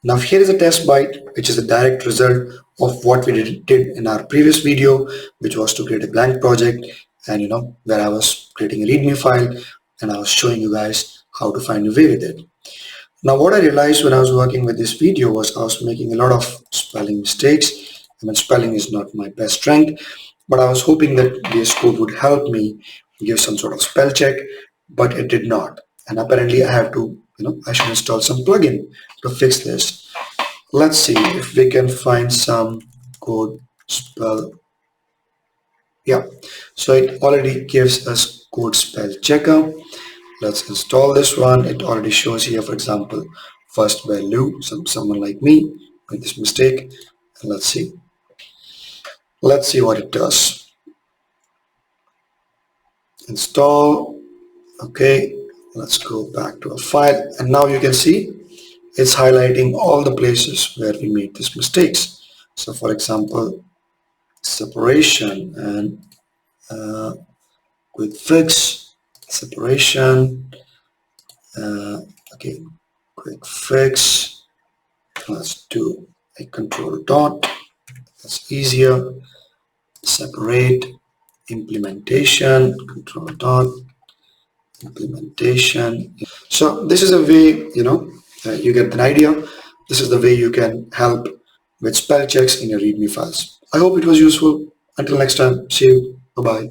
Now here is a test byte, which is a direct result of what we did in our previous video, which was to create a blank project, and where I was creating a readme file and I was showing you guys how to find a way with it. Now what I realized when I was working with this video was I was making a lot of spelling mistakes. I mean, spelling is not my best strength, but I was hoping that vscode would help me give some sort of spell check, but it did not. And apparently I have to, I should install some plugin to fix this. Let's see if we can find some code spell. Yeah, so it already gives us code spell checker. Let's install this one. It already shows here, for example, first value, someone like me made this mistake. And let's see what it does. Install. Okay, let's go back to a file, and now you can see it's highlighting all the places where we made these mistakes. So for example, separation and quick fix, separation, okay, quick fix. Let's do a control dot. That's easier. Separate, implementation, control dot, implementation. So this is a way, you get an idea. This is the way you can help with spell checks in your readme files. I hope it was useful. Until next time, see you. Bye-bye.